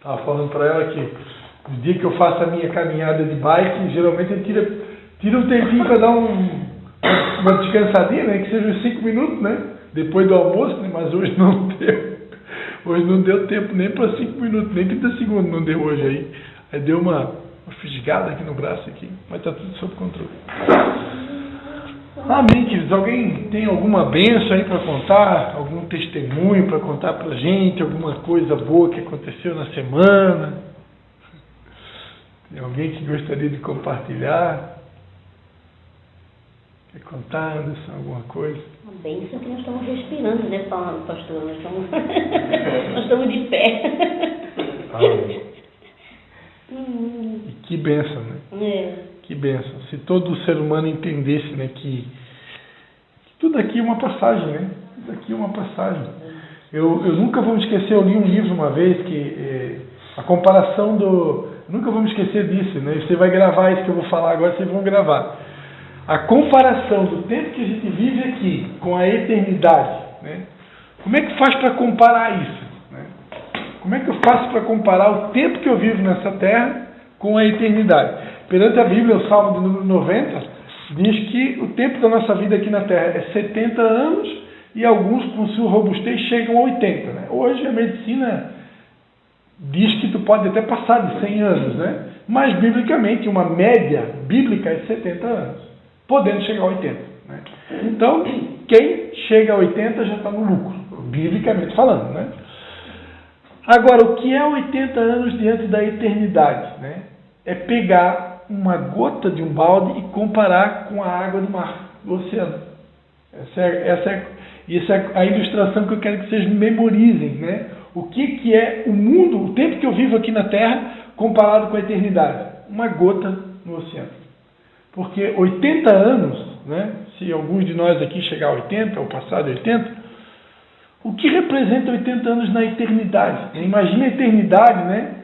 Estava falando para ela que no dia que eu faço a minha caminhada de bike, geralmente eu tiro um tempinho para dar uma descansadinha, né? Que seja uns 5 minutos, né? Depois do almoço, né? Mas hoje não deu. Hoje não deu tempo nem para 5 minutos, nem 30 segundos não deu hoje aí deu uma fisgada aqui no braço aqui, mas está tudo sob controle. Amém, queridos. Alguém tem alguma bênção aí para contar? Algum testemunho para contar para a gente? Alguma coisa boa que aconteceu na semana? Tem alguém que gostaria de compartilhar? Quer contar, Anderson, alguma coisa? Uma bênção que nós estamos respirando, né, pastor? Nós estamos de pé. Amém. E que bênção, né? É. Que bênção. Se todo ser humano entendesse, né, que tudo aqui é uma passagem, né? Tudo aqui é uma passagem. Eu nunca vou me esquecer, eu li um livro uma vez que a comparação do... Eu nunca vou me esquecer disso, né? Você vai gravar isso que eu vou falar agora, vocês vão gravar. A comparação do tempo que a gente vive aqui com a eternidade, né? Como é que faz para comparar isso? Né? Como é que eu faço para comparar o tempo que eu vivo nessa terra com a eternidade? Perante a Bíblia, o Salmo de número 90 diz que o tempo da nossa vida aqui na terra é 70 anos e alguns, com sua robustez, chegam a 80. Né? Hoje a medicina diz que tu pode até passar de 100 anos, né? Mas biblicamente, uma média bíblica é 70 anos, podendo chegar a 80. Né? Então, quem chega a 80 já está no lucro, biblicamente falando. Né? Agora, o que é 80 anos diante da eternidade? Né? É pegar uma gota de um balde e comparar com a água do mar, do oceano. Essa é a ilustração que eu quero que vocês memorizem. Né? O que é o mundo, o tempo que eu vivo aqui na Terra, comparado com a eternidade? Uma gota no oceano. Porque 80 anos, né, se alguns de nós aqui chegar a 80, ou passar de 80, o que representa 80 anos na eternidade? Imagina a eternidade, né,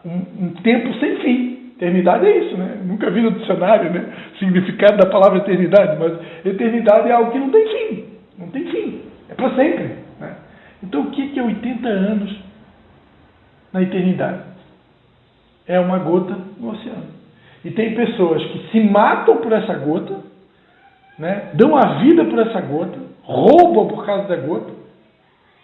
um tempo sem fim. Eternidade é isso, né? Nunca vi no dicionário, né, o significado da palavra eternidade, mas eternidade é algo que não tem fim. Não tem fim. É para sempre. Né? Então, o que é 80 anos na eternidade? É uma gota no oceano. E tem pessoas que se matam por essa gota, né? Dão a vida por essa gota, roubam por causa da gota,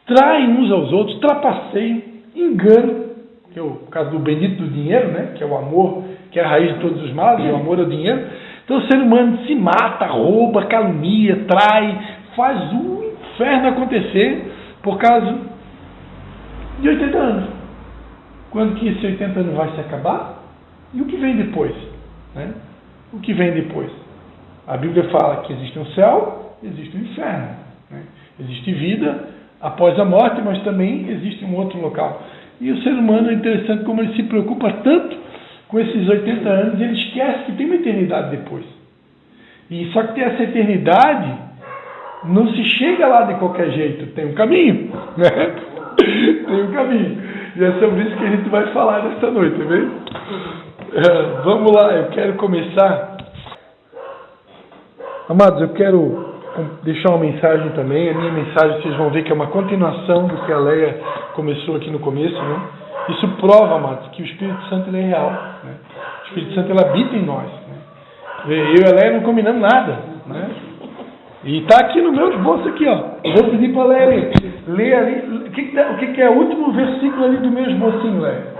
traem uns aos outros, trapaceiam, enganam, que é o caso do bendito do dinheiro, né? Que é o amor, que é a raiz de todos os males, o amor ao dinheiro. Então o ser humano se mata, rouba, calunia, trai, faz um inferno acontecer por causa de 80 anos. Quando que esse 80 anos vai se acabar? E o que vem depois? Né? O que vem depois? A Bíblia fala que existe um céu, existe um inferno. Né? Existe vida após a morte, mas também existe um outro local. E o ser humano é interessante como ele se preocupa tanto com esses 80 anos, ele esquece que tem uma eternidade depois. E só que essa eternidade não se chega lá de qualquer jeito, tem um caminho. Né? Tem um caminho. E é sobre isso que a gente vai falar nesta noite, tá vendo? Vamos lá, eu quero começar. Amados, eu quero deixar uma mensagem também. A minha mensagem, vocês vão ver que é uma continuação do que a Leia começou aqui no começo. Né? Isso prova, amados, que o Espírito Santo ele é real. Né? O Espírito Santo ele habita em nós. Né? Eu e a Leia não combinamos nada. Né? E está aqui no meu esboço aqui, ó. Vou pedir para a Leia ler ali. O que é o último versículo ali do meu esbocinho, Leia?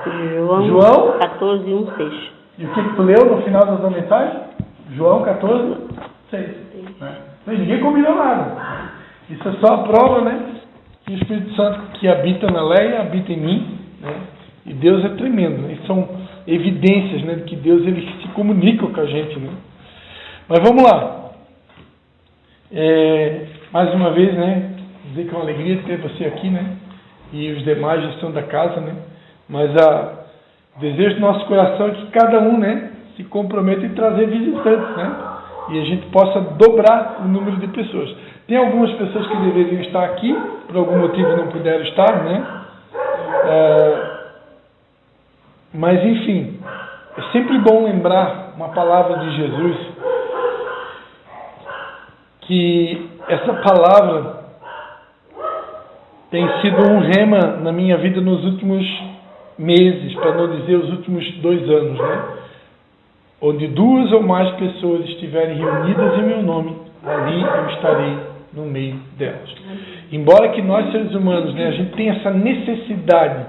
João 14, 1, 6. E o que tu leu no final da tua mensagem? João 14, 6. Né? Então, ninguém combinou nada. Isso é só a prova, né? Que o Espírito Santo que habita na Leia, habita em mim. Né? E Deus é tremendo. Né? E são evidências, né, de que Deus ele se comunica com a gente. Né? Mas vamos lá. Mais uma vez, né? Dizer que é uma alegria ter você aqui, né? E os demais já são da casa, né? Mas o desejo do nosso coração é que cada um, né, se comprometa em trazer visitantes, né? E a gente possa dobrar o número de pessoas. Tem algumas pessoas que deveriam estar aqui, por algum motivo não puderam estar, né? Mas enfim, é sempre bom lembrar uma palavra de Jesus, que essa palavra tem sido um rema na minha vida nos últimos meses, para não dizer os últimos 2 anos, né? Onde 2 ou mais pessoas estiverem reunidas em meu nome, ali eu estarei no meio delas. Embora que nós, seres humanos, né, a gente tenha essa necessidade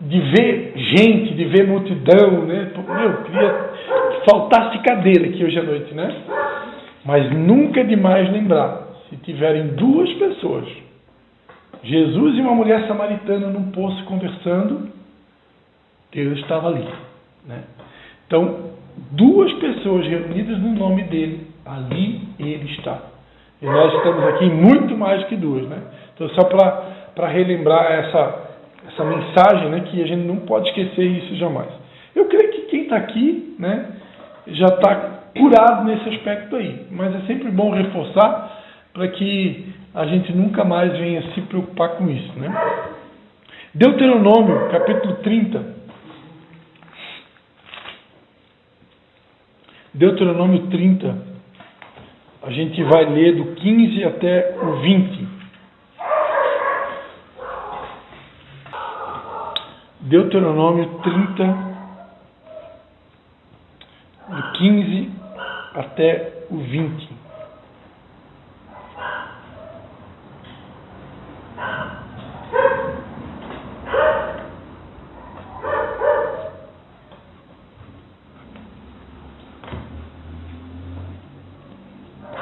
de ver gente, de ver multidão, né? Eu queria que faltasse cadeira aqui hoje à noite, né? Mas nunca é demais lembrar, se tiverem 2 pessoas, Jesus e uma mulher samaritana num poço conversando, Deus estava ali, né? Então, 2 pessoas reunidas no nome dele, ali ele está. E nós estamos aqui muito mais que 2, né? Então, só para relembrar essa mensagem, né, que a gente não pode esquecer isso jamais. Eu creio que quem está aqui, né, já está curado nesse aspecto aí, mas é sempre bom reforçar para que a gente nunca mais venha se preocupar com isso, né? Deuteronômio, capítulo 30. Deuteronômio 30, a gente vai ler do 15 até o 20. Deuteronômio 30, do 15 até o 20.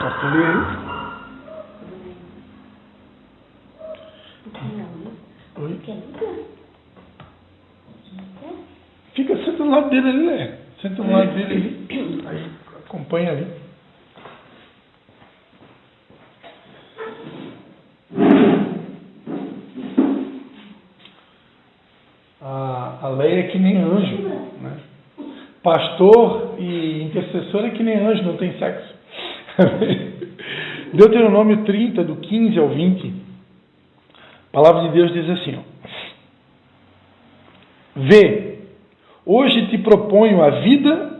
Posso ler aí? Oi? Fica, senta do lado dele ali, né? Senta do lado dele ali. Aí, acompanha ali. A Leia é que nem anjo, né? Pastor e intercessor é que nem anjo, não tem sexo. Deuteronômio 30, do 15 ao 20, a palavra de Deus diz assim, ó: Vê, hoje te proponho a vida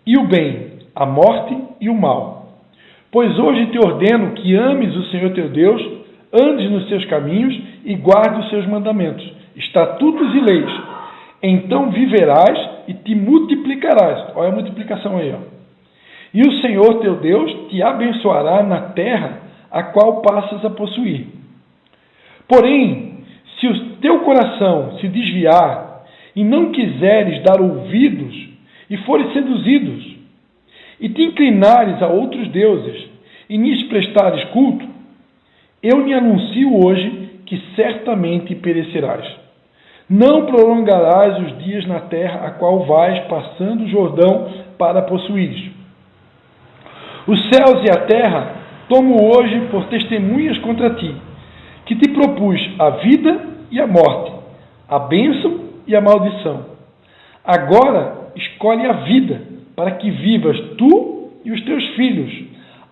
e o bem, a morte e o mal. Pois hoje te ordeno que ames o Senhor teu Deus, andes nos seus caminhos e guarde os seus mandamentos, estatutos e leis. Então viverás e te multiplicarás. Olha a multiplicação aí, ó. E o Senhor teu Deus te abençoará na terra a qual passas a possuir. Porém, se o teu coração se desviar e não quiseres dar ouvidos e fores seduzidos e te inclinares a outros deuses e lhes prestares culto, eu lhe anuncio hoje que certamente perecerás. Não prolongarás os dias na terra a qual vais passando o Jordão para possuires. Os céus e a terra tomo hoje por testemunhas contra ti, que te propus a vida e a morte, a bênção e a maldição. Agora escolhe a vida, para que vivas tu e os teus filhos,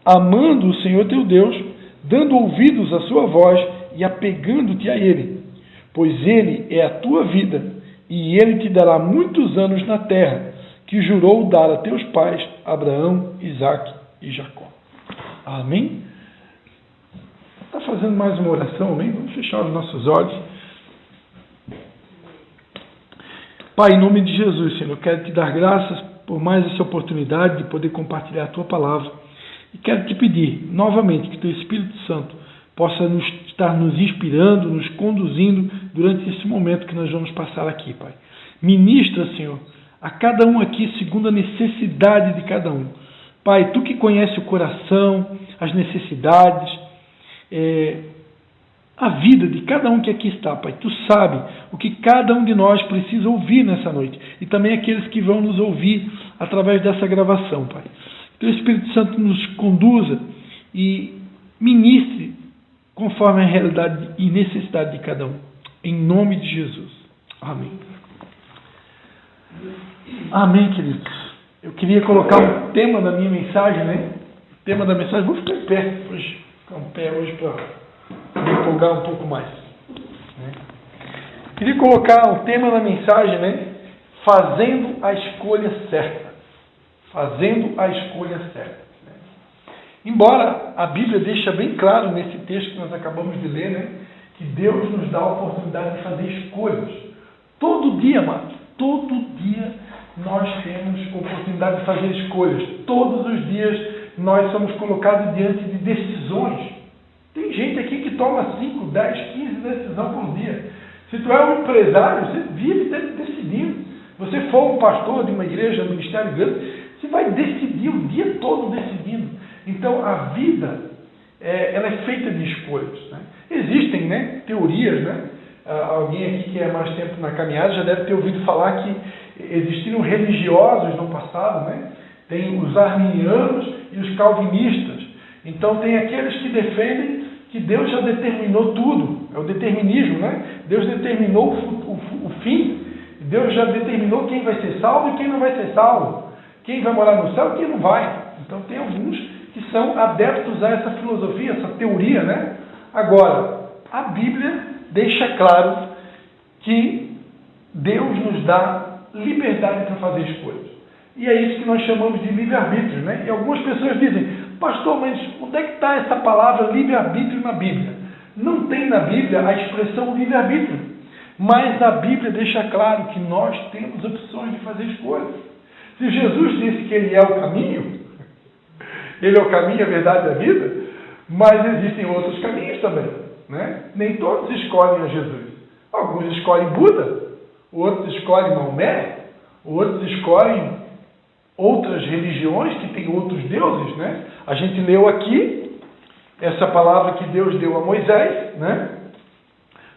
amando o Senhor teu Deus, dando ouvidos à sua voz e apegando-te a Ele, pois Ele é a tua vida, e Ele te dará muitos anos na terra, que jurou dar a teus pais, Abraão, Isaque e Jacó. Amém? Está fazendo mais uma oração, amém? Vamos fechar os nossos olhos. Pai, em nome de Jesus, Senhor, eu quero te dar graças por mais essa oportunidade de poder compartilhar a tua palavra. E quero te pedir, novamente, que teu Espírito Santo possa estar nos inspirando, nos conduzindo durante esse momento que nós vamos passar aqui, Pai. Ministra, Senhor, a cada um aqui segundo a necessidade de cada um. Pai, tu que conhece o coração, as necessidades, a vida de cada um que aqui está, Pai. Tu sabe o que cada um de nós precisa ouvir nessa noite. E também aqueles que vão nos ouvir através dessa gravação, Pai. Que o Espírito Santo nos conduza e ministre conforme a realidade e necessidade de cada um. Em nome de Jesus. Amém. Amém, queridos. Eu queria colocar um tema da minha mensagem, né? O tema da mensagem, vou ficar em pé hoje. Ficar em pé hoje para me empolgar um pouco mais. Né? Queria colocar o tema da mensagem, né? Fazendo a escolha certa. Fazendo a escolha certa. Né? Embora a Bíblia deixe bem claro nesse texto que nós acabamos de ler, né? Que Deus nos dá a oportunidade de fazer escolhas. Todo dia, mano, todo dia nós temos oportunidade de fazer escolhas. Todos os dias nós somos colocados diante de decisões. Tem gente aqui que toma 5, 10, 15 decisões por dia. Se tu é um empresário, você vive decidindo. Você for um pastor de uma igreja, um ministério grande, você vai decidir o dia todo decidindo. Então, a vida, ela é feita de escolhas. Né? Existem, né, teorias, né? Alguém aqui que é mais tempo na caminhada já deve ter ouvido falar que existiram religiosos no passado, né? Tem os arminianos e os calvinistas. Então, tem aqueles que defendem que Deus já determinou tudo. É o determinismo, né? Deus determinou o fim. Deus já determinou quem vai ser salvo e quem não vai ser salvo. Quem vai morar no céu e quem não vai. Então, tem alguns que são adeptos a essa filosofia, essa teoria, né? Agora, a Bíblia deixa claro que Deus nos dá liberdade para fazer escolhas. E é isso que nós chamamos de livre-arbítrio, né? E algumas pessoas dizem, pastor, mas onde é que está essa palavra livre-arbítrio na Bíblia? Não tem na Bíblia a expressão livre-arbítrio, mas a Bíblia deixa claro que nós temos opções de fazer escolhas. Se Jesus disse que Ele é o caminho, Ele é o caminho, a verdade e a vida, mas existem outros caminhos também, né? Nem todos escolhem a Jesus. Alguns escolhem Buda, outros escolhem Maomé, outros escolhem outras religiões que têm outros deuses, né? A gente leu aqui essa palavra que Deus deu a Moisés, né?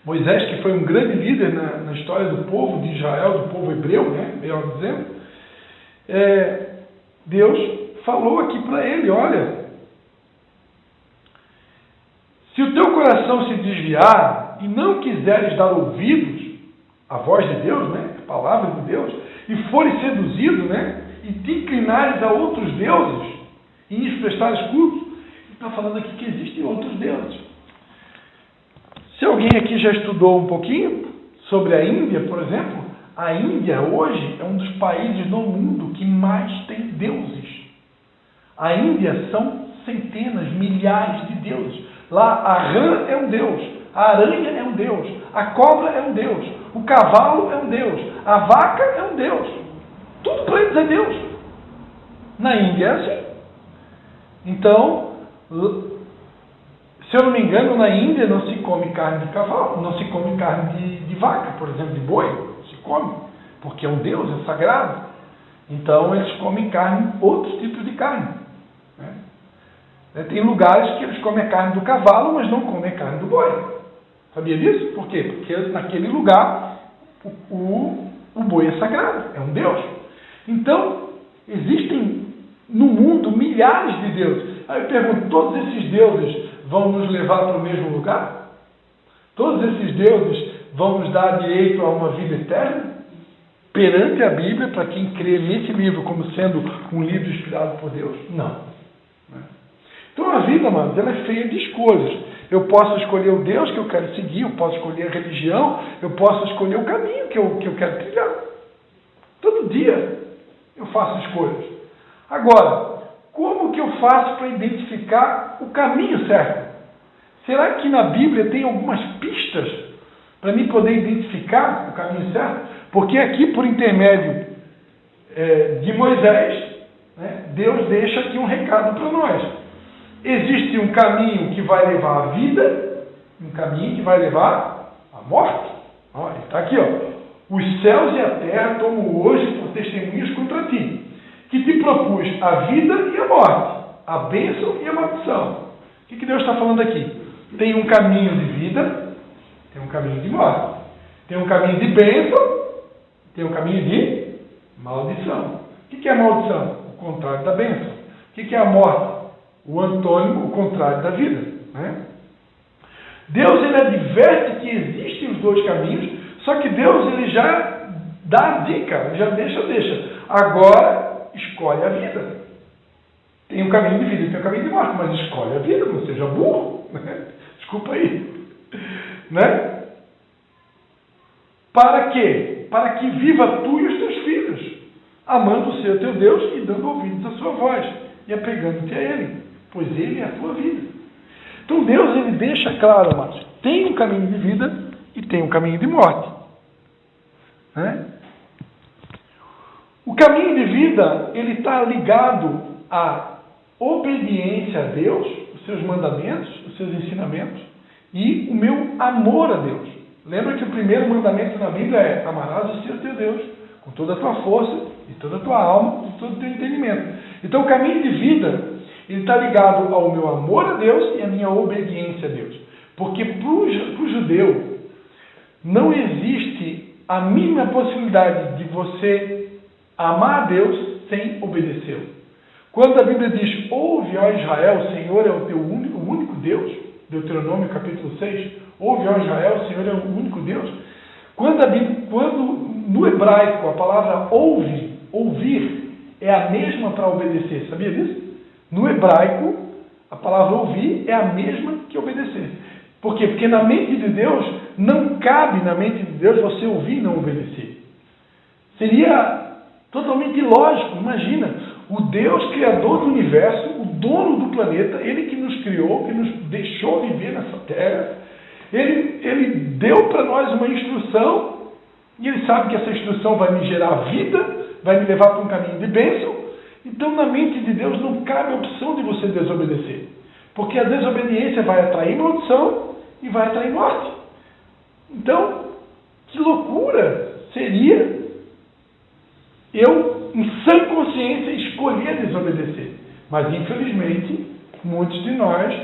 Moisés, que foi um grande líder na história do povo de Israel, do povo hebreu, né? Melhor dizendo. Deus falou aqui para ele, olha, se o teu coração se desviar e não quiseres dar ouvidos à voz de Deus, né? A palavra de Deus, e fores seduzido, né? E te inclinares a outros deuses e lhes prestares culto, ele está falando aqui que existem outros deuses. Se alguém aqui já estudou um pouquinho sobre a Índia, por exemplo, a Índia hoje é um dos países no mundo que mais tem deuses. A Índia são centenas, milhares de deuses. Lá a rã é um deus, a aranha é um deus, a cobra é um deus, o cavalo é um deus, a vaca é um deus. Tudo para eles é Deus. Na Índia é assim. Então, se eu não me engano, na Índia não se come carne de cavalo, não se come carne de vaca, por exemplo, de boi. Se come, porque é um Deus, é sagrado. Então, eles comem carne, outros tipos de carne. Né? Tem lugares que eles comem a carne do cavalo, mas não comem a carne do boi. Sabia disso? Por quê? Porque naquele lugar o boi é sagrado, é um Deus. Então, existem no mundo milhares de deuses. Aí eu pergunto, todos esses deuses vão nos levar para o mesmo lugar? Todos esses deuses vão nos dar direito a uma vida eterna? Perante a Bíblia, para quem crê nesse livro como sendo um livro inspirado por Deus? Não. Então a vida, amados, ela é feita de escolhas. Eu posso escolher o Deus que eu quero seguir, eu posso escolher a religião, eu posso escolher o caminho que eu quero trilhar. Todo dia eu faço escolhas. Agora, como que eu faço para identificar o caminho certo? Será que na Bíblia tem algumas pistas para mim poder identificar o caminho certo? Porque aqui, por intermédio de Moisés, né, Deus deixa aqui um recado para nós. Existe um caminho que vai levar à vida, um caminho que vai levar à morte. Ó, está aqui, ó. Os céus e a terra tomam hoje por testemunhas contra ti, que te propus a vida e a morte, a bênção e a maldição. O que Deus está falando aqui? Tem um caminho de vida, tem um caminho de morte. Tem um caminho de bênção, tem um caminho de maldição. O que é maldição? O contrário da bênção. O que é a morte? O antônimo, o contrário da vida. Né? Deus, ele adverte que existem os dois caminhos, só que Deus, ele já dá a dica, já deixa. Agora, escolhe a vida. Tem um caminho de vida e tem um caminho de morte, mas escolhe a vida, não seja burro. Né? Desculpa aí. Né? Para quê? Para que viva tu e os teus filhos, amando o Senhor teu Deus e dando ouvidos à sua voz, e apegando-te a Ele, pois Ele é a tua vida. Então Deus, ele deixa claro, amados, tem um caminho de vida e tem um caminho de morte. né? O caminho de vida, ele está ligado à obediência a Deus, os seus mandamentos, os seus ensinamentos, e o meu amor a Deus. Lembra que o primeiro mandamento na Bíblia é: amarás o Senhor teu Deus com toda a tua força, e toda a tua alma, e todo o teu entendimento. Então o caminho de vida, ele está ligado ao meu amor a Deus e à minha obediência a Deus. Porque para o judeu não existe a mínima possibilidade de você amar a Deus sem obedecê-lo. Quando a Bíblia diz: ouve, ó Israel, o Senhor é o teu único Deus, Deuteronômio capítulo 6, ouve, ó Israel, o Senhor é o único Deus. Quando no hebraico a palavra ouve, ouvir, é a mesma para obedecer, sabia disso? No hebraico, a palavra ouvir é a mesma que obedecer. Por quê? Porque na mente de Deus, não cabe na mente de Deus você ouvir e não obedecer. Seria totalmente ilógico. Imagina, o Deus criador do universo, o dono do planeta, ele que nos criou, que nos deixou viver nessa terra, ele deu para nós uma instrução, e ele sabe que essa instrução vai me gerar vida, vai me levar para um caminho de bênção. Então, na mente de Deus não cabe a opção de você desobedecer. Porque a desobediência vai atrair maldição e vai atrair morte. Então, que loucura seria eu, em sã consciência, escolher desobedecer. Mas, infelizmente, muitos de nós,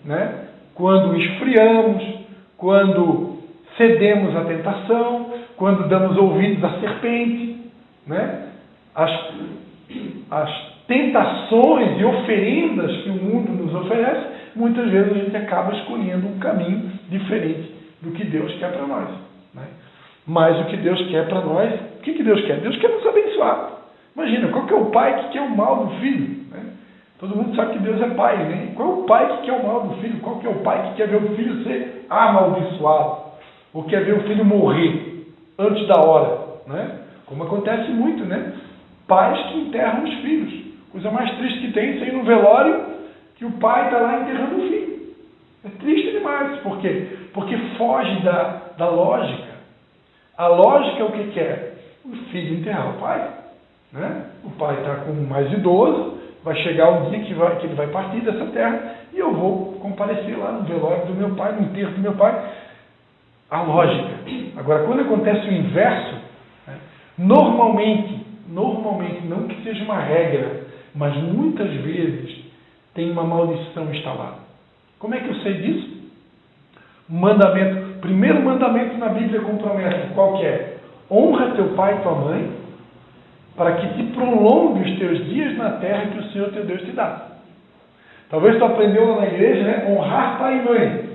né, quando esfriamos, quando cedemos à tentação, quando damos ouvidos à serpente, né, as tentações e oferendas que o mundo nos oferece, muitas vezes a gente acaba escolhendo um caminho diferente do que Deus quer para nós, né? Mas o que Deus quer para nós, o que Deus quer? Deus quer nos abençoar. Imagina, qual que é o pai que quer o mal do filho? Né? Todo mundo sabe que Deus é pai, né? Qual é o pai que quer o mal do filho? Qual que é o pai que quer ver o filho ser amaldiçoado? Ou quer ver o filho morrer antes da hora, né? Como acontece muito, né? Pais que enterram os filhos. Coisa mais triste que tem, sair no velório, que o pai está lá enterrando o filho. É triste demais. Por quê? Porque foge da lógica. A lógica é o que quer? O filho enterrar o pai. Né? O pai está com mais idoso, vai chegar um dia que ele vai partir dessa terra, e eu vou comparecer lá no velório do meu pai, no enterro do meu pai. A lógica. Agora, quando acontece o inverso, né? Normalmente, não que seja uma regra, mas muitas vezes tem uma maldição instalada. Como é que eu sei disso? Primeiro mandamento na Bíblia com promessa, qual que é? Honra teu pai e tua mãe, para que te prolongue os teus dias na terra que o Senhor teu Deus te dá. Talvez tu aprendeu lá na igreja, né? Honrar pai e mãe.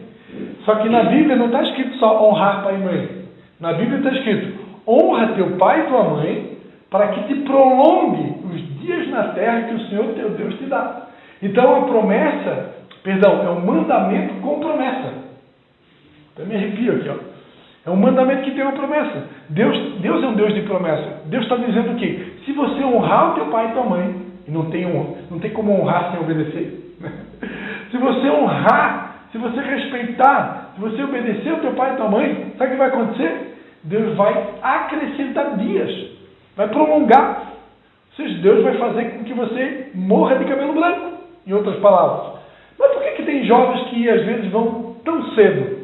Só que na Bíblia não está escrito só honrar pai e mãe. Na Bíblia está escrito: honra teu pai e tua mãe, para que te prolongue os dias na terra que o Senhor teu Deus te dá. Então a promessa, é um mandamento com promessa. Até me arrepio aqui, ó. É um mandamento que tem uma promessa. Deus é um Deus de promessa. Deus está dizendo o quê? Se você honrar o teu pai e tua mãe, e não tem como honrar sem obedecer. Se você honrar, se você respeitar, se você obedecer o teu pai e tua mãe, sabe o que vai acontecer? Deus vai acrescentar dias, vai prolongar. Ou seja, Deus vai fazer com que você morra de cabelo branco, em outras palavras. Mas por que tem jovens que às vezes vão tão cedo?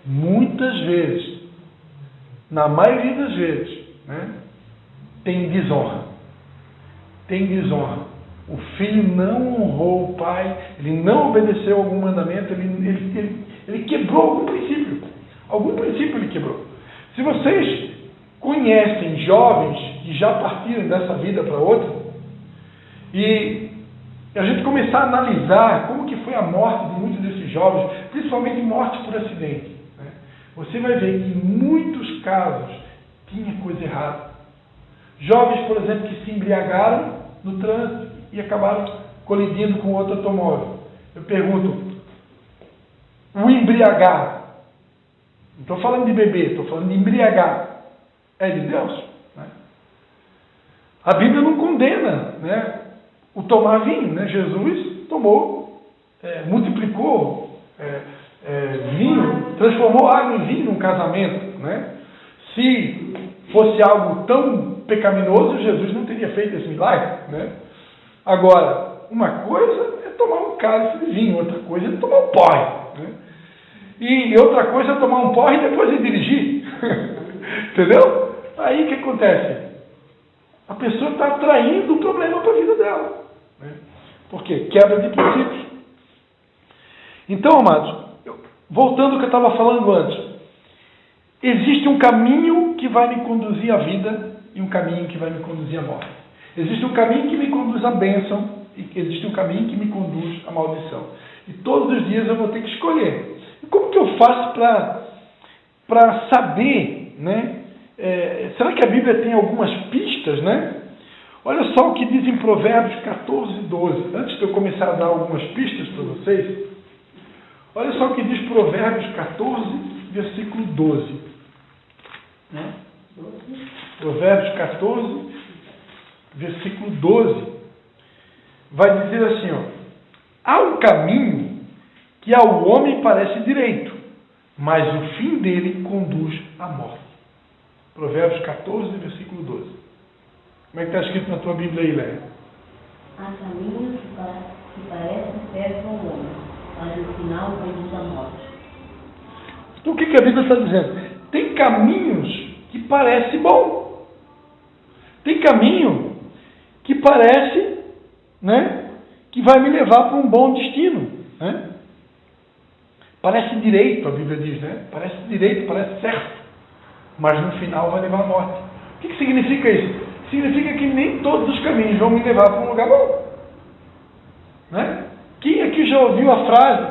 Muitas vezes, na maioria das vezes, né, tem desonra. Tem desonra. O filho não honrou o pai, ele não obedeceu algum mandamento, ele quebrou algum princípio. Algum princípio ele quebrou. Se vocês conhecem jovens que já partiram dessa vida para outra, e a gente começar a analisar como que foi a morte de muitos desses jovens, principalmente morte por acidente, né? Você vai ver que em muitos casos tinha coisa errada. Jovens, por exemplo, que se embriagaram no trânsito e acabaram colidindo com outro automóvel. Eu pergunto, o embriagar, não estou falando de beber, estou falando de embriagar, é de Deus? Né? A Bíblia não condena, né, o tomar vinho, né? Jesus tomou, multiplicou vinho, transformou água em vinho num casamento, né? Se fosse algo tão pecaminoso, Jesus não teria feito esse milagre, né? Agora, uma coisa é tomar um cálice de vinho, outra coisa é tomar um porre, né? E outra coisa é tomar um porre e depois ir dirigir. Entendeu? Aí o que acontece? A pessoa está atraindo o problema para a vida dela, né? Por quê? Quebra de princípios. Então, amados, voltando ao que eu estava falando antes, existe um caminho que vai me conduzir à vida e um caminho que vai me conduzir à morte. Existe um caminho que me conduz à bênção e existe um caminho que me conduz à maldição. E todos os dias eu vou ter que escolher. E como que eu faço para saber, né? Será que a Bíblia tem algumas pistas, né? Olha só o que diz em Provérbios 14, 12. Antes de eu começar a dar algumas pistas para vocês, olha só o que diz Provérbios 14, versículo 12. Né? Provérbios 14, versículo 12. Vai dizer assim, ó: há um caminho que ao homem parece direito, mas o fim dele conduz à morte. Provérbios 14, versículo 12. Como é que está escrito na tua Bíblia aí, Léa? Há caminhos que parecem certos ao homem, mas no final conduz à morte. Então o que a Bíblia está dizendo? Tem caminhos que parecem bom. Tem caminho que parece, né, que vai me levar para um bom destino, né? Parece direito, a Bíblia diz, né? Parece direito, parece certo, mas no final vai levar à morte. O que significa isso? Significa que nem todos os caminhos vão me levar para um lugar bom, né? Quem aqui já ouviu a frase: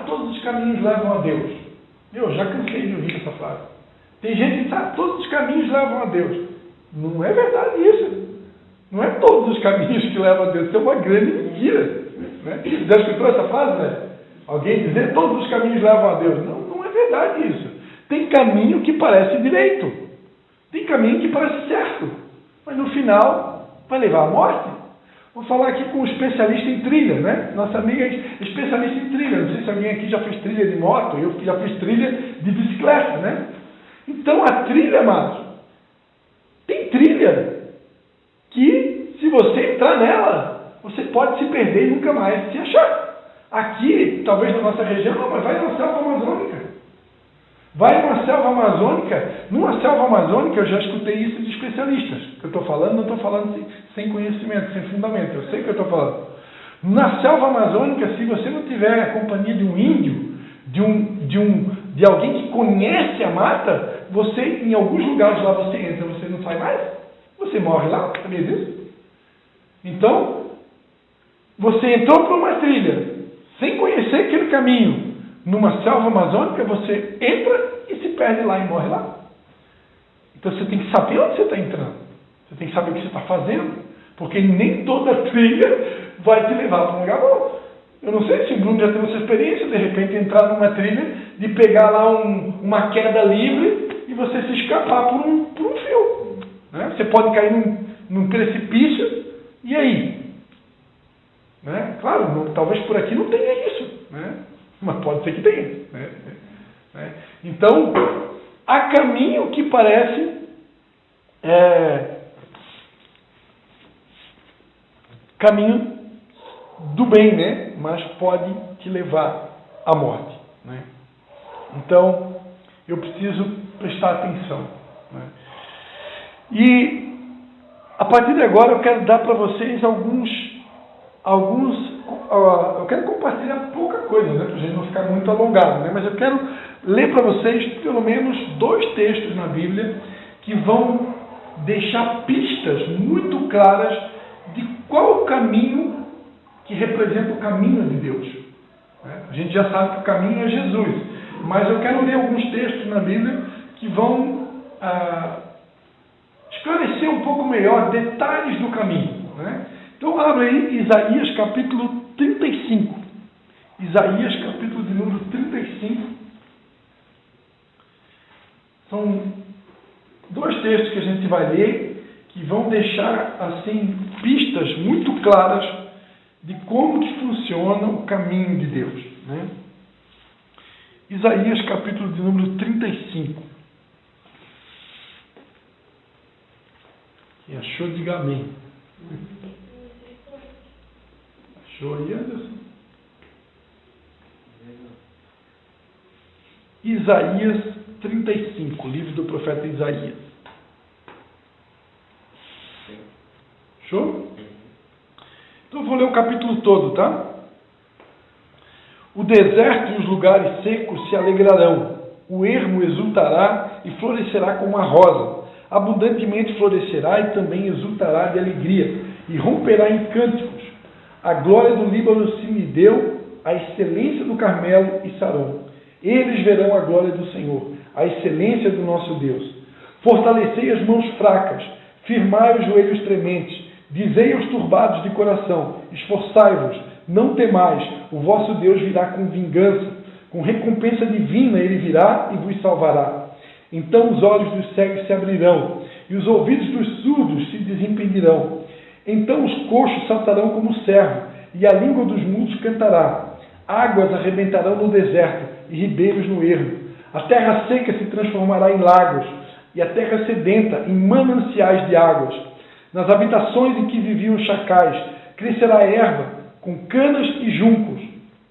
todos os caminhos levam a Deus? Eu já cansei de ouvir essa frase. Tem gente que diz: todos os caminhos levam a Deus. Não é verdade isso. Não é todos os caminhos que levam a Deus. Isso é uma grande mentira, né? Já escutou essa frase, né? Alguém dizer todos os caminhos levam a Deus? Não é verdade isso. Tem caminho que parece direito. Tem caminho que parece certo. Mas no final vai levar à morte. Vou falar aqui com um especialista em trilha, né? Nossa amiga é especialista em trilha. Não sei se alguém aqui já fez trilha de moto, eu já fiz trilha de bicicleta, né? Então a trilha, amados, tem trilha que, se você entrar nela, você pode se perder e nunca mais se achar. Aqui, talvez na nossa região, não, mas vai na selva amazônica. Vai numa selva amazônica. Numa selva amazônica, eu já escutei isso de especialistas. Que eu estou falando, não estou falando sem conhecimento, sem fundamento. Eu sei o que eu estou falando. Na selva amazônica, se você não tiver a companhia de um índio, de alguém que conhece a mata, você, em alguns lugares lá você entra, você não sai mais. Você morre lá, sabia disso? Então, você entrou para uma trilha, sem conhecer aquele caminho, numa selva amazônica, você entra e se perde lá e morre lá. Então você tem que saber onde você está entrando. Você tem que saber o que você está fazendo. Porque nem toda trilha vai te levar para um lugar bom. Eu não sei se o Bruno já teve essa experiência, de repente entrar numa trilha, de pegar lá uma queda livre e você se escapar por um fio. Né? Você pode cair num precipício, e aí? Né? Claro, talvez por aqui não tenha isso. Né? Mas pode ser que tenha. Né? Então, há caminho que parece caminho do bem, né? Mas pode te levar à morte. Né? Então, eu preciso prestar atenção. Né? E, a partir de agora, eu quero dar para vocês eu quero compartilhar pouca coisa, né, para a gente não ficar muito alongado, né, mas eu quero ler para vocês pelo menos 2 textos na Bíblia que vão deixar pistas muito claras de qual o caminho que representa o caminho de Deus. Né? A gente já sabe que o caminho é Jesus, mas eu quero ler alguns textos na Bíblia que vão esclarecer um pouco melhor detalhes do caminho. Né? Então, abra aí Isaías capítulo 35. Isaías capítulo de número 35. São 2 textos que a gente vai ler que vão deixar, assim, pistas muito claras de como que funciona o caminho de Deus. Né? Isaías capítulo de número 35. Quem achou, diga amém. Achou aí, Anderson? Isaías 35, livro do profeta Isaías. Show? Então eu vou ler o capítulo todo, tá? O deserto e os lugares secos se alegrarão, o ermo exultará e florescerá como a rosa, abundantemente florescerá e também exultará de alegria, e romperá em cânticos. A glória do Líbano se me deu, a excelência do Carmelo e Saron. Eles verão a glória do Senhor, a excelência do nosso Deus. Fortalecei as mãos fracas, firmai os joelhos trementes, dizei aos turbados de coração, esforçai-vos, não temais, o vosso Deus virá com vingança, com recompensa divina ele virá e vos salvará. Então os olhos dos cegos se abrirão, e os ouvidos dos surdos se desimpedirão. Então os coxos saltarão como servo, e a língua dos mudos cantará. Águas arrebentarão no deserto, e ribeiros no ermo. A terra seca se transformará em lagos, e a terra sedenta em mananciais de águas. Nas habitações em que viviam os chacais, crescerá erva, com canas e juncos.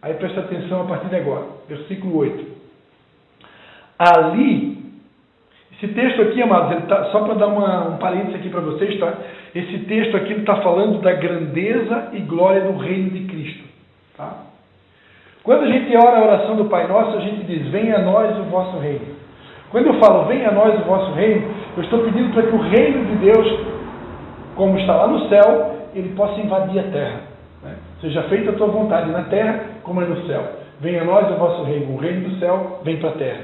Aí presta atenção a partir de agora, versículo 8. Ali, esse texto aqui, amados, só para dar um parênteses aqui para vocês, tá? Esse texto aqui está falando da grandeza e glória do reino de Cristo. Tá? Quando a gente ora a oração do Pai Nosso, a gente diz, venha a nós o vosso reino. Quando eu falo, venha a nós o vosso reino, eu estou pedindo para que o reino de Deus, como está lá no céu, ele possa invadir a terra. Né? Seja feita a tua vontade na terra, como é no céu. Venha a nós o vosso reino. O reino do céu vem para a terra.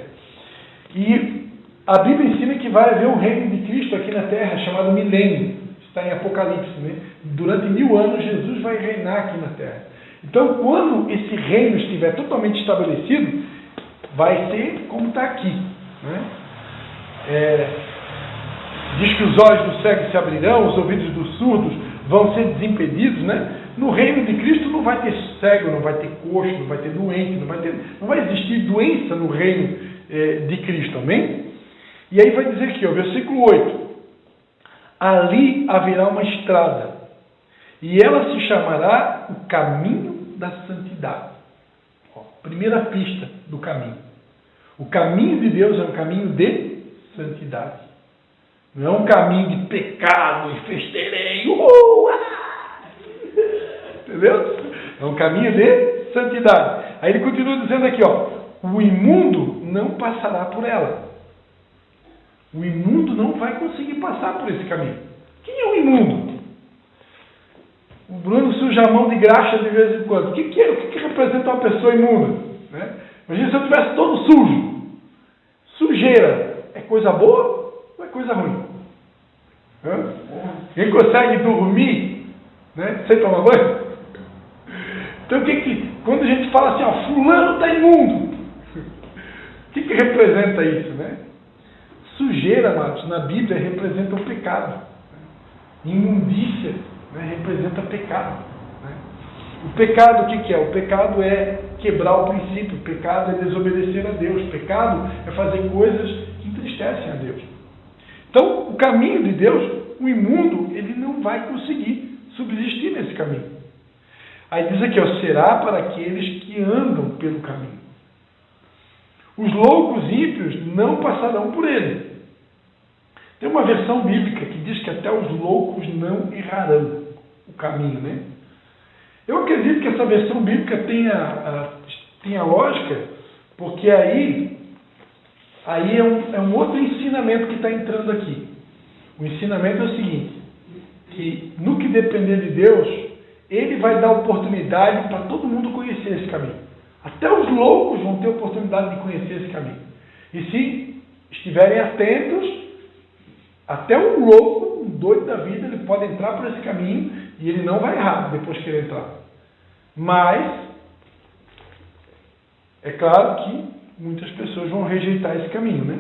E a Bíblia ensina que vai haver um reino de Cristo aqui na terra, chamado milênio. Está em Apocalipse. Né? Durante 1000 anos, Jesus vai reinar aqui na terra. Então, quando esse reino estiver totalmente estabelecido, vai ser como está aqui. Né? Diz que os olhos dos cegos se abrirão, os ouvidos dos surdos vão ser desimpedidos. Né? No reino de Cristo não vai ter cego, não vai ter coxo, não vai ter doente, não vai existir doença no reino de Cristo. Amém? E aí vai dizer aqui, ó, versículo 8. Ali haverá uma estrada, e ela se chamará o caminho da santidade. Ó, primeira pista do caminho. O caminho de Deus é um caminho de santidade. Não é um caminho de pecado e festeirei. Entendeu? É um caminho de santidade. Aí ele continua dizendo aqui, ó, o imundo não passará por ela. O imundo não vai conseguir passar por esse caminho. Quem é o imundo? O Bruno suja a mão de graxa de vez em quando. O que representa uma pessoa imunda? Né? Imagina se eu estivesse todo sujo. Sujeira é coisa boa ou é coisa ruim? Quem consegue dormir, né, sem tomar banho? Então, quando a gente fala assim, ó, fulano está imundo, o que representa isso? Né? Sujeira, amados, na Bíblia representa o pecado. Imundícia, né, representa pecado. Né? O pecado, o que é? O pecado é quebrar o princípio. O pecado é desobedecer a Deus. O pecado é fazer coisas que entristecem a Deus. Então, o caminho de Deus, o imundo, ele não vai conseguir subsistir nesse caminho. Aí diz aqui, ó, será para aqueles que andam pelo caminho. Os loucos ímpios não passarão por ele. Tem uma versão bíblica que diz que até os loucos não errarão o caminho, né? Eu acredito que essa versão bíblica tenha lógica, porque aí é um outro ensinamento que está entrando aqui. O ensinamento é o seguinte, que no que depender de Deus, Ele vai dar oportunidade para todo mundo conhecer esse caminho. Até os loucos vão ter oportunidade de conhecer esse caminho. E se estiverem atentos, até um louco, um doido da vida, ele pode entrar por esse caminho e ele não vai errar depois que ele entrar. Mas, é claro que muitas pessoas vão rejeitar esse caminho, né?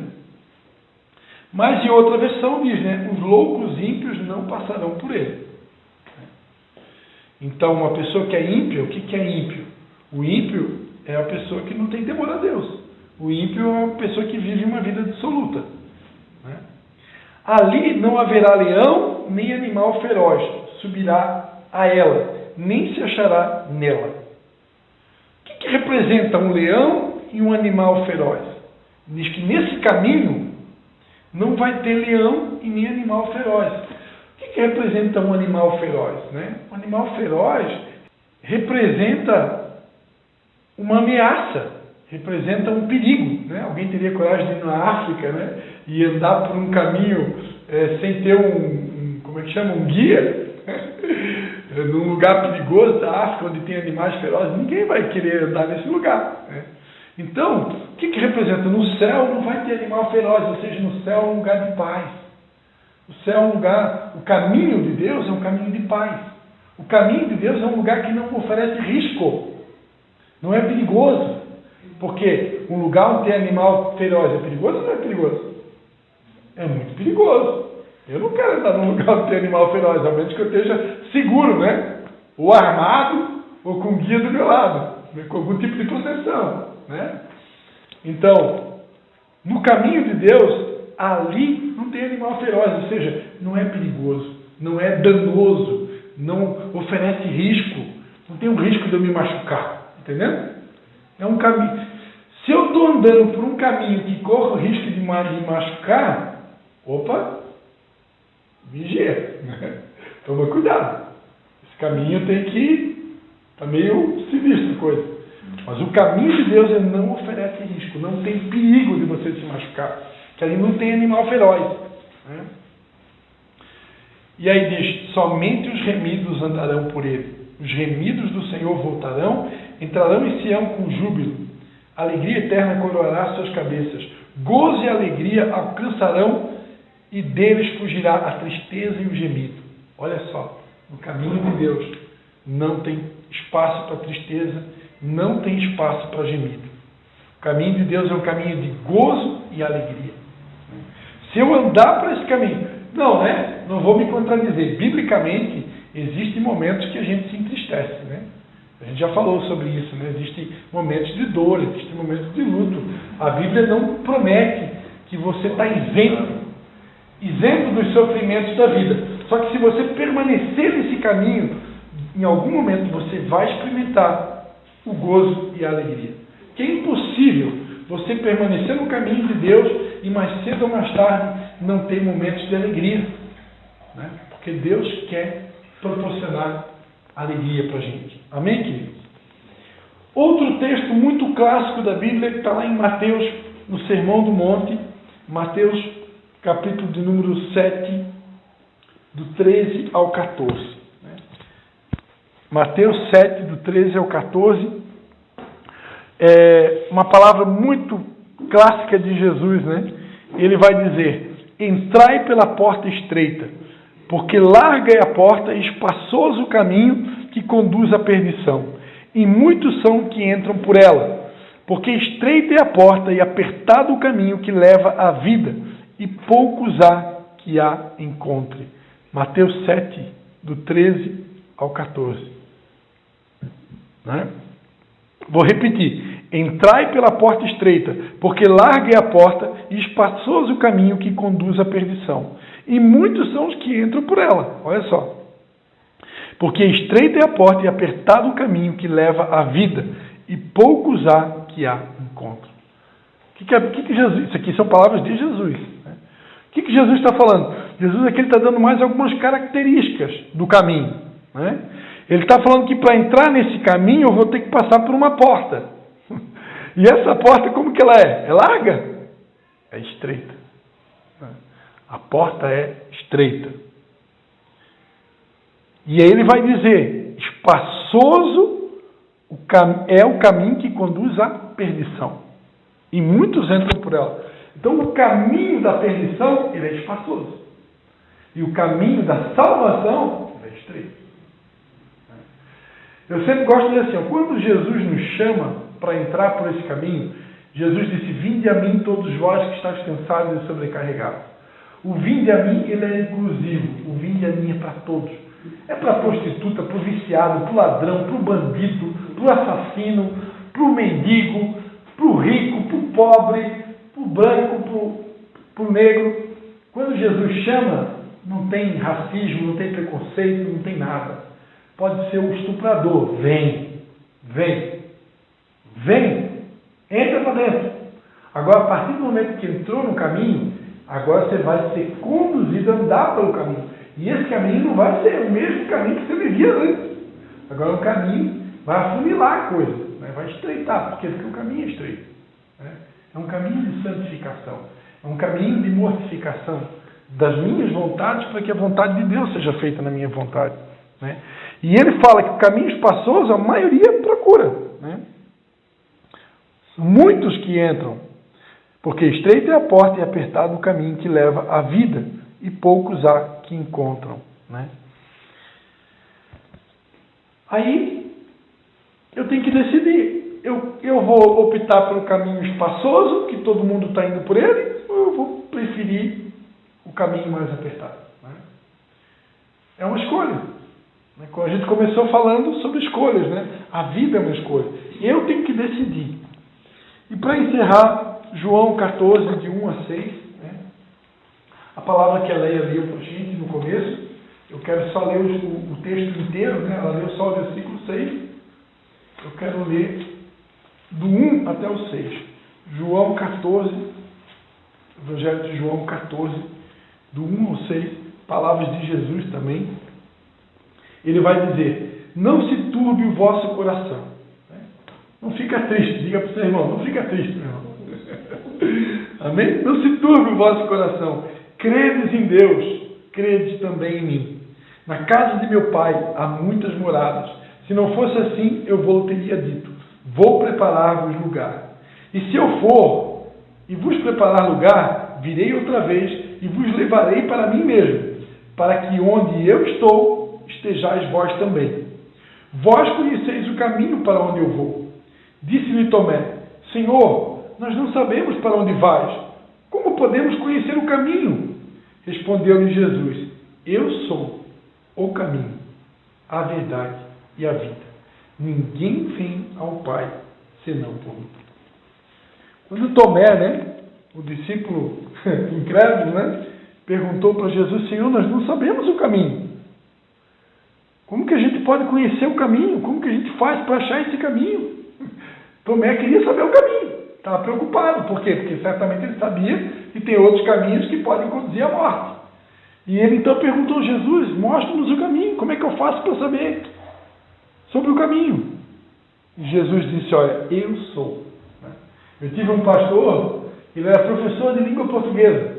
Mas, em outra versão, diz, né? Os loucos ímpios não passarão por ele. Então, uma pessoa que é ímpia, o que é ímpio? O ímpio é a pessoa que não tem temor a Deus. O ímpio é a pessoa que vive uma vida dissoluta. Né? Ali não haverá leão, nem animal feroz subirá a ela, nem se achará nela. O que representa um leão e um animal feroz? Diz que nesse caminho não vai ter leão e nem animal feroz. O que representa um animal feroz? Né? Um animal feroz representa uma ameaça, representa um perigo. Né? Alguém teria coragem de ir na África, né? E andar por um caminho sem ter como é que chama? Um guia? Num lugar perigoso da África, onde tem animais ferozes, ninguém vai querer andar nesse lugar. Né? Então, o que representa? No céu não vai ter animal feroz, ou seja, no céu é um lugar de paz. O céu é um lugar, o caminho de Deus é um caminho de paz. O caminho de Deus é um lugar que não oferece risco, não é perigoso. Porque um lugar onde tem animal feroz é perigoso ou não é perigoso? É muito perigoso. Eu não quero andar num lugar onde tem animal feroz, ao menos que eu esteja seguro, né? Ou armado, ou com guia do meu lado, né? Com algum tipo de proteção, né? Então, no caminho de Deus, ali não tem animal feroz, ou seja, não é perigoso, não é danoso, não oferece risco, não tem um risco de eu me machucar, entendeu? É um caminho. Se eu estou andando por um caminho que corre o risco de me machucar, opa, vigia, né? Toma cuidado. Esse caminho tem que estar meio sinistro coisa. Mas o caminho de Deus ele não oferece risco, não tem perigo de você se machucar, que ali não tem animal feroz. Né? E aí diz, somente os remidos andarão por ele. Os remidos do Senhor voltarão, entrarão em Sião com júbilo. Alegria eterna coroará suas cabeças. Gozo e alegria alcançarão e deles fugirá a tristeza e o gemido. Olha só, no caminho de Deus não tem espaço para tristeza, não tem espaço para gemido. O caminho de Deus é um caminho de gozo e alegria. Se eu andar por esse caminho, não vou me contradizer. Biblicamente, existem momentos que a gente se entristece, né? A gente já falou sobre isso, né? Existem momentos de dor, existem momentos de luto. A Bíblia não promete que você está isento dos sofrimentos da vida. Só que se você permanecer nesse caminho, em algum momento você vai experimentar o gozo e a alegria. Que é impossível você permanecer no caminho de Deus e mais cedo ou mais tarde não ter momentos de alegria. Né? Porque Deus quer proporcionar alegria para a gente. Amém, queridos? Outro texto muito clássico da Bíblia que está lá em Mateus, no Sermão do Monte, Mateus capítulo de número 7, do 13 ao 14. Né? Mateus 7, do 13 ao 14, é uma palavra muito clássica de Jesus, né? Ele vai dizer, entrai pela porta estreita, porque larga é a porta e espaçoso o caminho que conduz à perdição, e muitos são que entram por ela, porque estreita é a porta e apertado o caminho que leva à vida, e poucos há que a encontre. Mateus 7, do 13 ao 14. Né? Vou repetir. Entrai pela porta estreita, porque larga é a porta e espaçoso o caminho que conduz à perdição. E muitos são os que entram por ela. Olha só. Porque estreita é a porta e apertado o caminho que leva à vida, e poucos há que a encontram. Que Jesus, isso aqui são palavras de Jesus. Né? O que Jesus está falando? Jesus aqui está dando mais algumas características do caminho. Né? Ele está falando que para entrar nesse caminho eu vou ter que passar por uma porta. E essa porta, como que ela é? É larga? É estreita. A porta é estreita. E aí ele vai dizer, espaçoso é o caminho que conduz à perdição. E muitos entram por ela. Então o caminho da perdição, ele é espaçoso. E o caminho da salvação, ele é estreito. Eu sempre gosto de dizer assim, quando Jesus nos chama para entrar por esse caminho, Jesus disse, vinde a mim todos vós que estáis cansados e sobrecarregados. O vinde a mim, ele é inclusivo. O vinde a mim é para todos. É para a prostituta, para o viciado, para o ladrão, para o bandido, para o assassino, para o mendigo, para o rico, para o pobre, para o branco, para o negro. Quando Jesus chama, não tem racismo, não tem preconceito, não tem nada. Pode ser um estuprador. Vem, entra para dentro. Agora, a partir do momento que entrou no caminho, agora você vai ser conduzido a andar pelo caminho. E esse caminho não vai ser o mesmo caminho que você vivia antes. Agora o caminho vai afunilar a coisa, né? Vai estreitar, porque o caminho é estreito. Né? É um caminho de santificação. É um caminho de mortificação das minhas vontades para que a vontade de Deus seja feita na minha vontade. Né? E ele fala que o caminho espaçoso, a maioria procura. Né? São muitos que entram, porque estreita é a porta e apertado o caminho que leva à vida, e poucos há que encontram. Né? Aí, eu tenho que decidir. Eu vou optar pelo caminho espaçoso, que todo mundo está indo por ele, ou eu vou preferir o caminho mais apertado. Né? É uma escolha. A gente começou falando sobre escolhas. Né? A vida é uma escolha. Eu tenho que decidir. E para encerrar, João 14, de 1 a 6, né? A palavra que a Leia leu para a gente no começo, eu quero só ler o texto inteiro, né? Ela leu só o versículo 6, eu quero ler do 1 até o 6. João 14, Evangelho de João 14, do 1 ao 6, palavras de Jesus também. Ele vai dizer: não se turbe o vosso coração. Não fica triste, diga para o seu irmão, não fica triste, meu irmão. Amém? Não se turbe o vosso coração. Credes em Deus, credes também em mim. Na casa de meu pai há muitas moradas. Se não fosse assim, eu vos teria dito: vou preparar-vos lugar. E se eu for e vos preparar lugar, virei outra vez e vos levarei para mim mesmo, para que onde eu estou, estejais vós também. Vós conheceis o caminho para onde eu vou. Disse-lhe Tomé: Senhor, nós não sabemos para onde vais. Como podemos conhecer o caminho? Respondeu-lhe Jesus: eu sou o caminho, a verdade e a vida. Ninguém vem ao Pai senão por mim. Quando Tomé, né, o discípulo incrédulo, né, perguntou para Jesus: Senhor, nós não sabemos o caminho. Como que a gente pode conhecer o caminho? Como que a gente faz para achar esse caminho? Tomé queria saber o caminho. Estava preocupado. Por quê? Porque certamente ele sabia que tem outros caminhos que podem conduzir à morte. E ele então perguntou: Jesus, mostra-nos o caminho. Como é que eu faço para saber sobre o caminho? E Jesus disse: olha, eu sou. Eu tive um pastor, ele era professor de língua portuguesa.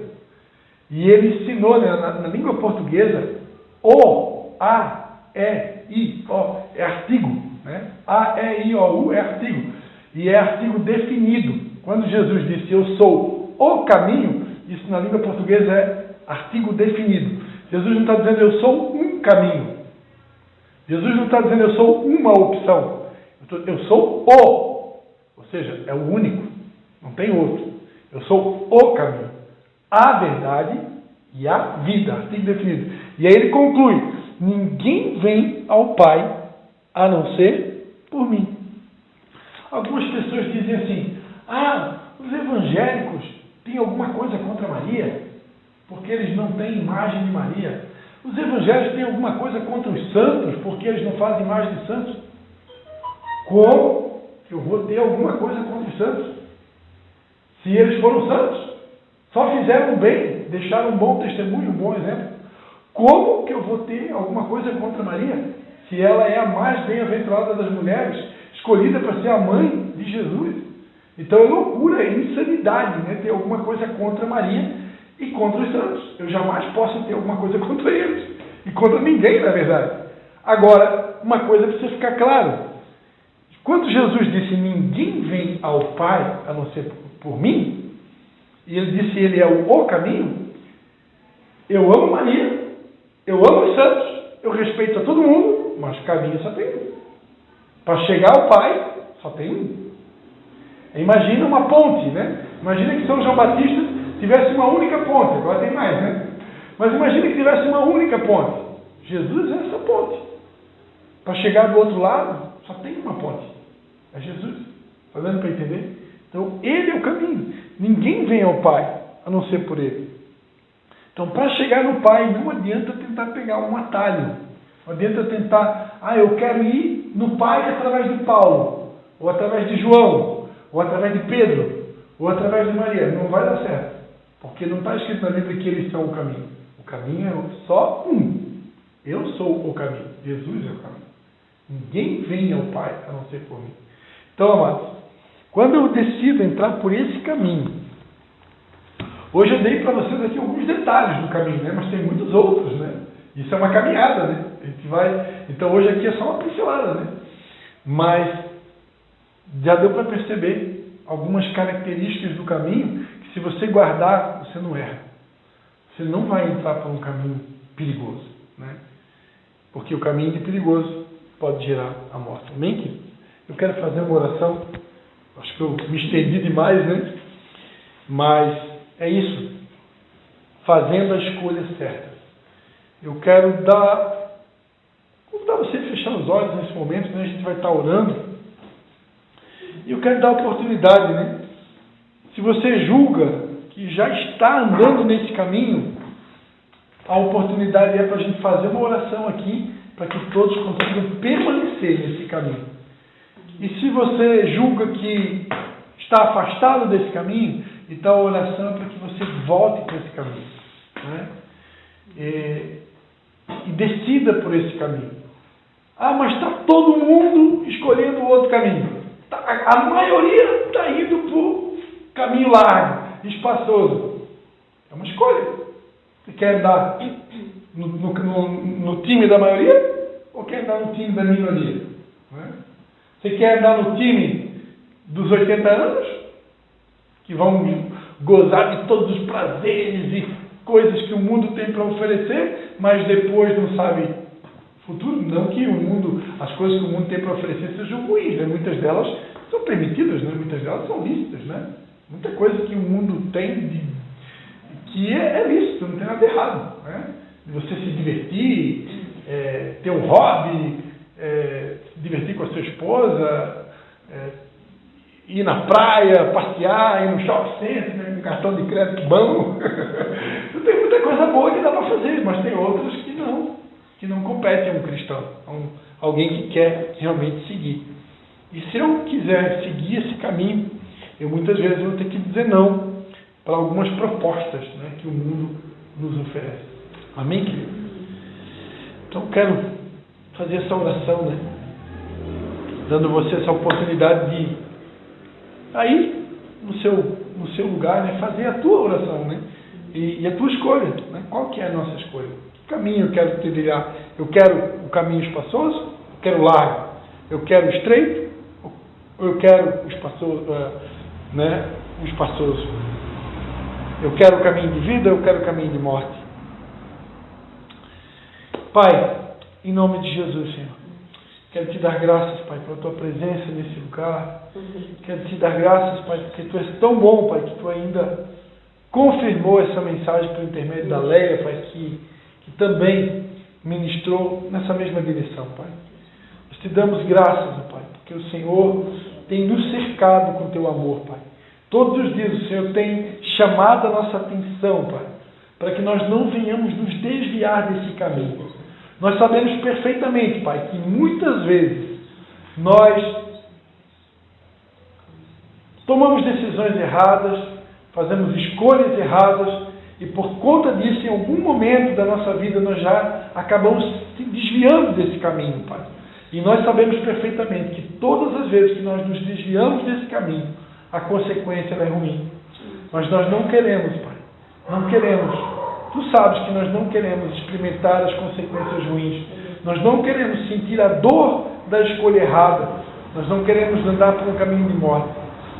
E ele ensinou, né, na língua portuguesa, O, A, E, I, O, é artigo. Né? A, E, I, O, U é artigo. E é artigo definido. Quando Jesus disse: eu sou o caminho, isso na língua portuguesa é artigo definido. Jesus não está dizendo: eu sou um caminho. Jesus não está dizendo: eu sou uma opção. Eu sou o. Ou seja, é o único. Não tem outro. Eu sou o caminho, a verdade e a vida. Artigo definido. E aí ele conclui: ninguém vem ao Pai a não ser por mim. Algumas pessoas dizem assim: os evangélicos têm alguma coisa contra Maria, porque eles não têm imagem de Maria. Os evangélicos têm alguma coisa contra os santos, porque eles não fazem imagem de santos. Como que eu vou ter alguma coisa contra os santos? Se eles foram santos, só fizeram o bem, deixaram um bom testemunho, um bom exemplo. Como que eu vou ter alguma coisa contra Maria, se ela é a mais bem-aventurada das mulheres, escolhida para ser a mãe de Jesus? Então é loucura, é insanidade, né, ter alguma coisa contra Maria e contra os santos. Eu jamais posso ter alguma coisa contra eles e contra ninguém, na verdade. Agora, uma coisa precisa ficar clara: quando Jesus disse: ninguém vem ao Pai a não ser por mim, e ele disse: ele é o caminho, eu amo Maria, eu amo os santos, eu respeito a todo mundo, mas caminho só tem um. Para chegar ao Pai, só tem um. Imagina uma ponte, né? Imagina que São João Batista tivesse uma única ponte. Agora tem mais, né? Mas imagina que tivesse uma única ponte. Jesus é essa ponte. Para chegar do outro lado, só tem uma ponte. É Jesus. Está dando para entender? Então, ele é o caminho. Ninguém vem ao Pai a não ser por ele. Então, para chegar no Pai, não adianta tentar pegar um atalho. Não adianta tentar, eu quero ir no Pai através de Paulo, ou através de João, ou através de Pedro, ou através de Maria. Não vai dar certo. Porque não está escrito na Bíblia que eles são o caminho. O caminho é só um. Eu sou o caminho. Jesus é o caminho. Ninguém vem ao Pai a não ser por mim. Então, amados, quando eu decido entrar por esse caminho, hoje eu dei para vocês aqui alguns detalhes do caminho, né? Mas tem muitos outros, né? Isso é uma caminhada, né? A gente vai... Então hoje aqui é só uma pincelada, né? Mas já deu para perceber algumas características do caminho que, se você guardar, você não erra. Você não vai entrar por um caminho perigoso, né? Porque o caminho de perigoso pode gerar a morte. Amém, querido? Eu quero fazer uma oração. Acho que eu me estendi demais, né? Mas é isso. Fazendo a escolha certa. Eu quero convidar você a fechar os olhos nesse momento, né? A gente vai estar orando. E eu quero dar a oportunidade, né? Se você julga que já está andando nesse caminho, a oportunidade é para a gente fazer uma oração aqui, para que todos consigam permanecer nesse caminho. E se você julga que está afastado desse caminho, então a oração é para que você volte para esse caminho, né? E decida por esse caminho. Mas está todo mundo escolhendo o outro caminho. A maioria está indo para o caminho largo, espaçoso. É uma escolha. Você quer andar no time da maioria ou quer andar no time da minoria? Né? Você quer andar no time dos 80 anos, que vão gozar de todos os prazeres e coisas que o mundo tem para oferecer, mas depois não sabe futuro? Não que as coisas que o mundo tem para oferecer sejam ruins, né? Muitas delas são permitidas, né? Muitas delas são lícitas, né? Muita coisa que o mundo tem que é lícito, não tem nada errado, né? De você se divertir, ter um hobby, se divertir com a sua esposa, ir na praia, passear, ir no shopping center, né, com cartão de crédito bom. Tem muita coisa boa que dá para fazer, mas tem outras que não competem a um cristão, a alguém que quer realmente seguir. E se eu quiser seguir esse caminho, eu muitas vezes vou ter que dizer não para algumas propostas, né, que o mundo nos oferece. Amém, querido? Então eu quero fazer essa oração, né, dando você essa oportunidade de aí, no seu lugar, né, fazer a tua oração, né, e a tua escolha, né, qual que é a nossa escolha? Que caminho eu quero trilhar? Eu quero o caminho espaçoso? Eu quero largo? Eu quero estreito? Ou eu quero o espaçoso? O espaçoso? Eu quero o caminho de vida? Ou eu quero o caminho de morte? Pai, em nome de Jesus, Senhor, quero te dar graças, Pai, pela tua presença nesse lugar. Quero te dar graças, Pai, porque tu és tão bom, Pai, que tu ainda confirmou essa mensagem por intermédio da Leia, Pai, que também ministrou nessa mesma direção, Pai. Nós te damos graças, Pai, porque o Senhor tem nos cercado com teu amor, Pai. Todos os dias o Senhor tem chamado a nossa atenção, Pai, para que nós não venhamos nos desviar desse caminho. Nós sabemos perfeitamente, Pai, que muitas vezes nós tomamos decisões erradas, fazemos escolhas erradas e por conta disso, em algum momento da nossa vida, nós já acabamos se desviando desse caminho, Pai. E nós sabemos perfeitamente que todas as vezes que nós nos desviamos desse caminho, a consequência é ruim. Mas nós não queremos, Pai. Não queremos. Tu sabes que nós não queremos experimentar as consequências ruins. Nós não queremos sentir a dor da escolha errada. Nós não queremos andar por um caminho de morte.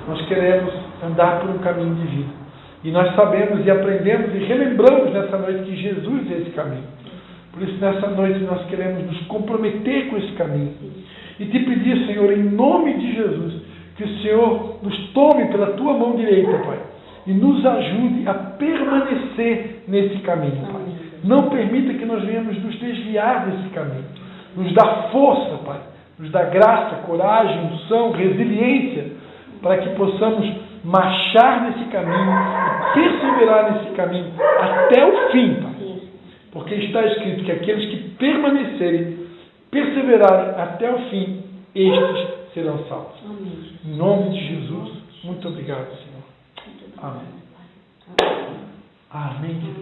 Nós queremos andar por um caminho de vida. E nós sabemos e aprendemos e relembramos nessa noite que Jesus é esse caminho. Por isso, nessa noite, nós queremos nos comprometer com esse caminho. E te pedir, Senhor, em nome de Jesus, que o Senhor nos tome pela tua mão direita, Pai. E nos ajude a permanecer nesse caminho, Pai. Não permita que nós venhamos nos desviar desse caminho. Nos dá força, Pai. Nos dá graça, coragem, unção, resiliência, para que possamos marchar nesse caminho e perseverar nesse caminho até o fim, Pai. Porque está escrito que aqueles que permanecerem, perseverarem até o fim, estes serão salvos. Em nome de Jesus, muito obrigado, Senhor. Amém. Amém.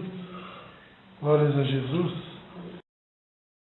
Glórias a Jesus.